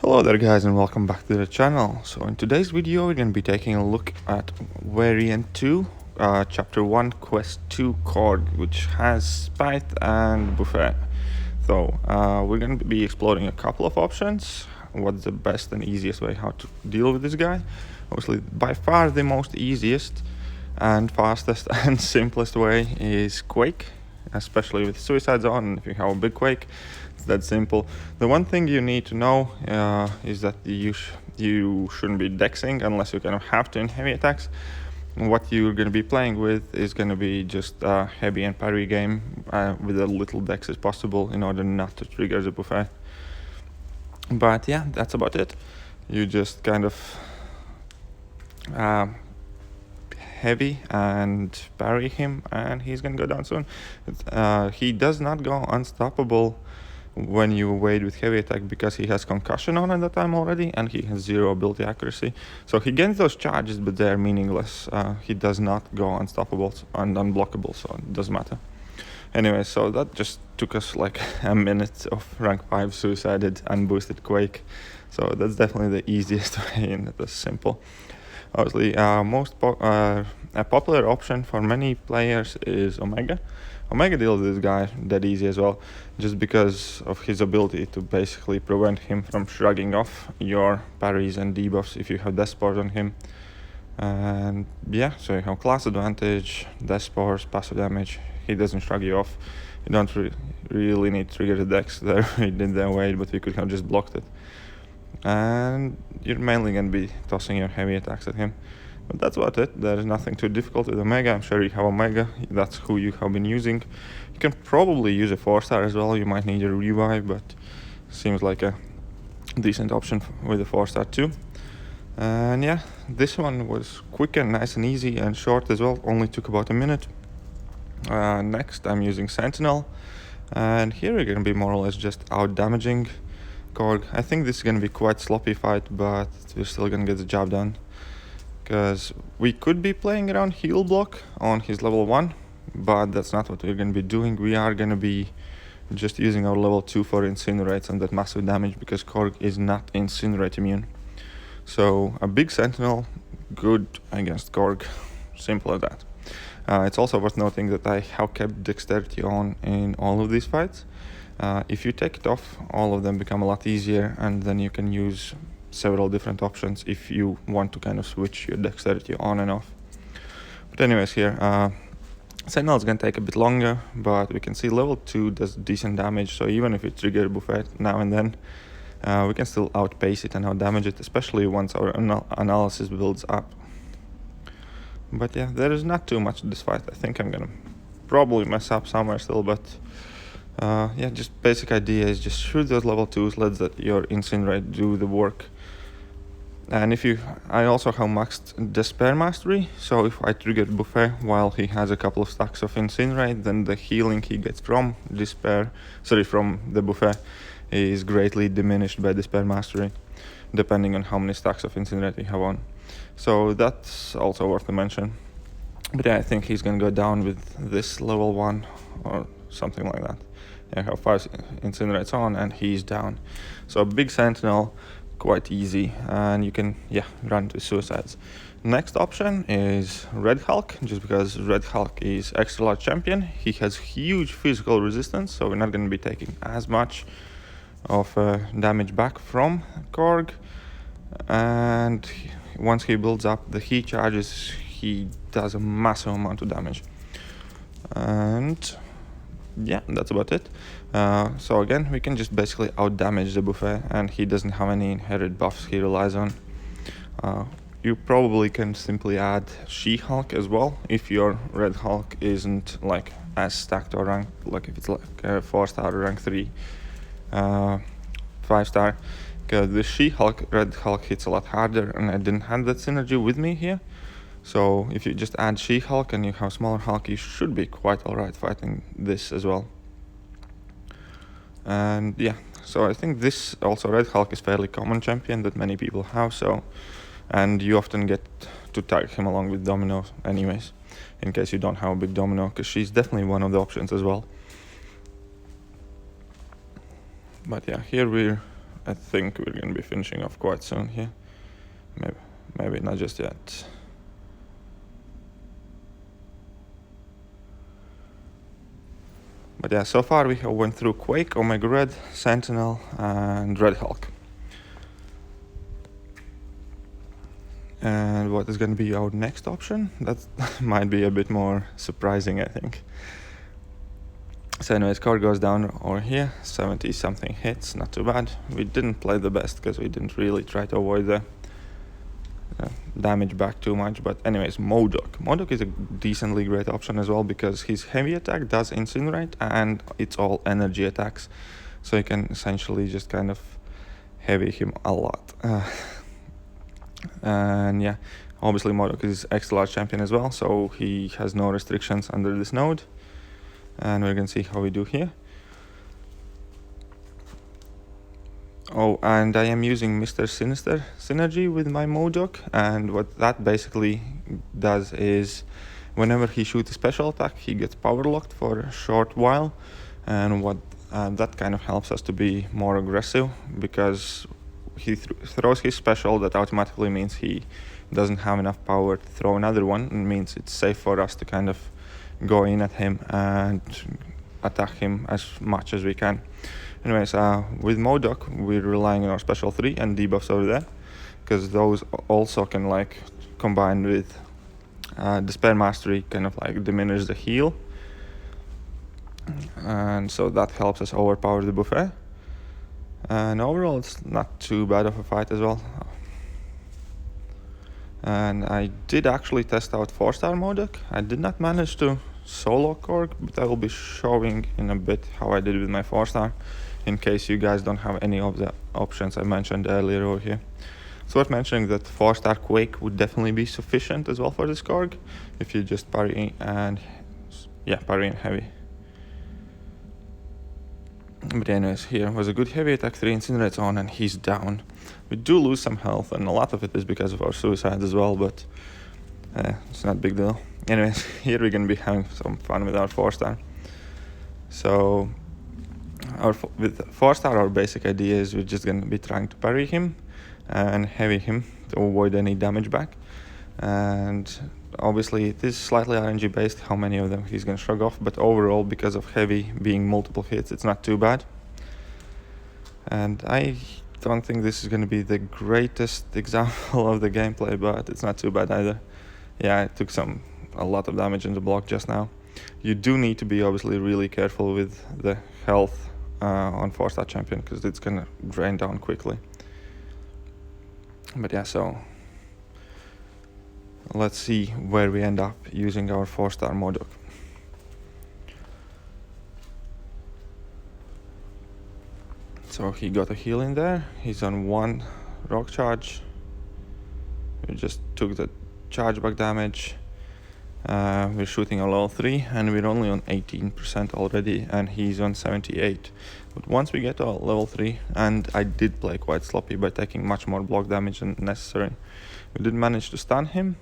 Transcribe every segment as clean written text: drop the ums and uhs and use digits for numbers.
Hello there guys and welcome back to the channel. So in today's video we're going to be taking a look at variant 2, chapter 1, quest 2 Korg, which has Spite and Buffet. So we're going to be exploring a couple of options, what's the best and easiest way how to deal with this guy. Obviously by far the most easiest and fastest and simplest way is Quake, especially with Suicide Zone. And if you have a big Quake, it's that simple. The one thing you need to know is that you shouldn't be dexing unless you kind of have to in heavy attacks. What you're going to be playing with is going to be just a heavy and parry game with as little dex as possible in order not to trigger the buffet. But yeah, that's about it. You just kind of heavy and parry him and he's gonna go down soon. He does not go unstoppable when you wade with heavy attack because he has concussion on at that time already and he has 0 ability accuracy, so he gains those charges but they're meaningless. He does not go unstoppable and unblockable, so it doesn't matter. Anyway, so that just took us like a minute of rank 5 suicided unboosted Quake, so that's definitely the easiest way and that's simple. Obviously, a popular option for many players is Omega. Omega deals with this guy that easy as well, just because of his ability to basically prevent him from shrugging off your parries and debuffs if you have death spores on him. And yeah, so you have class advantage, death spores, passive damage. He doesn't shrug you off. You don't really need to trigger the dex there. We did that way, but we could have just blocked it. And you're mainly going to be tossing your heavy attacks at him. But that's about it. There's nothing too difficult with Omega. I'm sure you have Omega. That's who you have been using. You can probably use a 4-star as well. You might need a revive, but seems like a decent option with a 4-star too. And yeah, this one was quick and nice and easy and short as well. Only took about a minute. Next, I'm using Sentinel. And here we're going to be more or less just out damaging Korg. I think this is going to be quite sloppy fight, but we're still going to get the job done. Because we could be playing around heal block on his level 1, but that's not what we're going to be doing. We are going to be just using our level 2 for incinerates and that massive damage, because Korg is not incinerate immune. So a big Sentinel, good against Korg. Simple as that. It's also worth noting that I have kept dexterity on in all of these fights. If you take it off, all of them become a lot easier, and then you can use several different options if you want to kind of switch your dexterity on and off. But anyways, here Sentinel is going to take a bit longer, but we can see level 2 does decent damage, so even if we trigger buffet now and then, we can still outpace it and outdamage it, especially once our analysis builds up. But yeah, there is not too much to this fight. I think I'm gonna probably mess up somewhere still, but yeah, just basic idea is just shoot those level 2s, let your incinerate do the work. And I also have maxed Despair Mastery, so if I trigger Buffet while he has a couple of stacks of Incinerate, then the healing he gets from from the Buffet is greatly diminished by Despair Mastery, depending on how many stacks of Incinerate we have on. So that's also worth to mention. But yeah, I think he's gonna go down with this level 1 or something like that. I have 5 Incinerates on and he's down. So a big Sentinel, quite easy, and you can run to suicides. Next option is Red Hulk, just because Red Hulk is extra large champion. He has huge physical resistance, so we're not going to be taking as much of damage back from Korg. And once he builds up the heat charges, he does a massive amount of damage. And yeah, that's about it. So again, we can just basically out damage the buffet, and he doesn't have any inherent buffs he relies on. You probably can simply add She-Hulk as well if your Red Hulk isn't like as stacked or ranked, like if it's like a 4-star or rank 3 5-star, because the She-Hulk Red Hulk hits a lot harder, and I didn't have that synergy with me here. So if you just add She-Hulk and you have smaller Hulk, you should be quite alright fighting this as well. And yeah, so I think this also Red Hulk is fairly common champion that many people have, so, and you often get to tag him along with Domino anyways, in case you don't have a big Domino, because she's definitely one of the options as well. But yeah, here we're I think we're going to be finishing off quite soon here. Maybe not just yet. But yeah, so far we have went through Quake, Omega Red, Sentinel, and Red Hulk. And what is going to be our next option? That might be a bit more surprising, I think. So anyways, Korg goes down over here, 70 something hits, not too bad. We didn't play the best because we didn't really try to avoid the damage back too much. But anyways, MODOK. MODOK is a decently great option as well because his heavy attack does incinerate and it's all energy attacks. So you can essentially just kind of heavy him a lot. And yeah, obviously MODOK is extra large champion as well, so he has no restrictions under this node. And we're gonna see how we do here. Oh, and I am using Mr. Sinister synergy with my MODOK, and what that basically does is whenever he shoots a special attack, he gets power locked for a short while, and what that kind of helps us to be more aggressive because he throws his special. That automatically means he doesn't have enough power to throw another one. It means it's safe for us to kind of go in at him and attack him as much as we can. Anyways, with MODOK, we're relying on our special 3 and debuffs over there, because those also can like combine with Despair Mastery, kind of like diminish the heal, and so that helps us overpower the buffet. And overall, it's not too bad of a fight as well. And I did actually test out 4-star MODOK. I did not manage to solo Korg, but I will be showing in a bit how I did with my 4-star, in case you guys don't have any of the options I mentioned earlier over here. It's worth mentioning that 4-star Quake would definitely be sufficient as well for this Korg, if you just parry and heavy. But anyways, here was a good heavy attack, 3 incinerates on, and he's down. We do lose some health, and a lot of it is because of our suicides as well, but it's not a big deal. Anyways, here we're gonna be having some fun with our 4-star. So with 4-star, our basic idea is we're just gonna be trying to parry him and heavy him to avoid any damage back. And obviously it is slightly RNG based how many of them he's gonna shrug off, but overall, because of heavy being multiple hits, it's not too bad. And I don't think this is gonna be the greatest example of the gameplay, but it's not too bad either. Yeah, I took a lot of damage in the block just now. You do need to be obviously really careful with the health on 4-star champion, because it's gonna drain down quickly. But yeah, so let's see where we end up using our 4-star MODOK. So he got a heal in there. He's on 1 rock charge. We just took the charge back damage. We're shooting a level 3 and we're only on 18% already, and he's on 78. But once we get to level 3, and I did play quite sloppy by taking much more block damage than necessary, we did manage to stun him.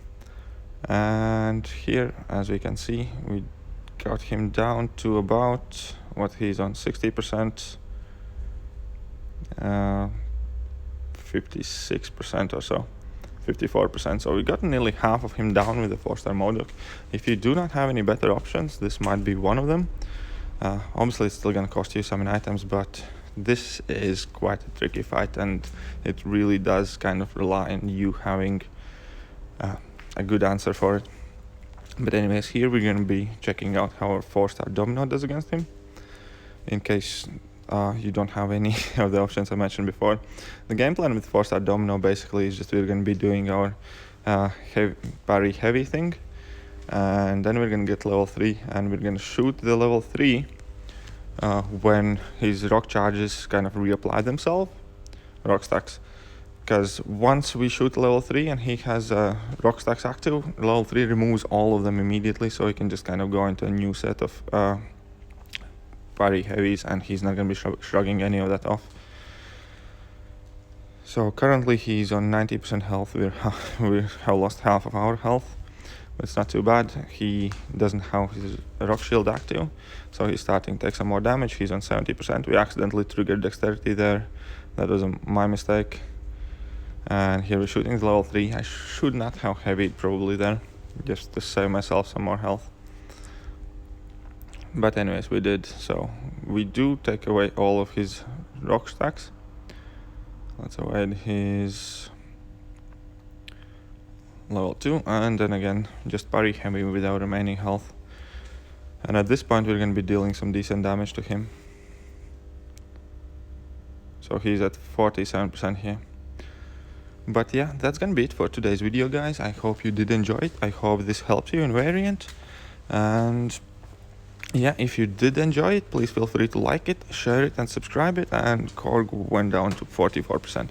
And here, as we can see, we got him down to about what he's on, 60%, 56% or so, 54%. So we got nearly half of him down with the 4-star MODOK. If you do not have any better options, this might be one of them. Obviously it's still gonna cost you some items, but this is quite a tricky fight, and it really does kind of rely on you having a good answer for it. But anyways, here we're gonna be checking out how our 4-star Domino does against him, in case you don't have any of the options I mentioned before. The game plan with 4-star Domino basically is just we're gonna be doing our parry heavy thing, and then we're gonna get level 3, and we're gonna shoot the level 3 when his rock charges kind of reapply themselves, rock stacks. Because once we shoot level 3 and he has rock stacks active, level 3 removes all of them immediately, so he can just kind of go into a new set of parry heavies, and he's not going to be shrugging any of that off. So currently he's on 90% health. We have lost half of our health, but it's not too bad. He doesn't have his rock shield active, so he's starting to take some more damage. He's on 70%. We accidentally triggered dexterity there, That was my mistake. And here we're shooting level 3. I should not have heavy probably there, just to save myself some more health. But anyways, we did. So we do take away all of his rock stacks. Let's avoid his level 2, and then again just parry heavy with our remaining health. And at this point we're going to be dealing some decent damage to him. So he's at 47% here. But yeah, that's gonna be it for today's video, guys. I hope you did enjoy it. I hope this helps you in Variant. And yeah, if you did enjoy it, please feel free to like it, share it, and subscribe it. And Korg went down to 44%.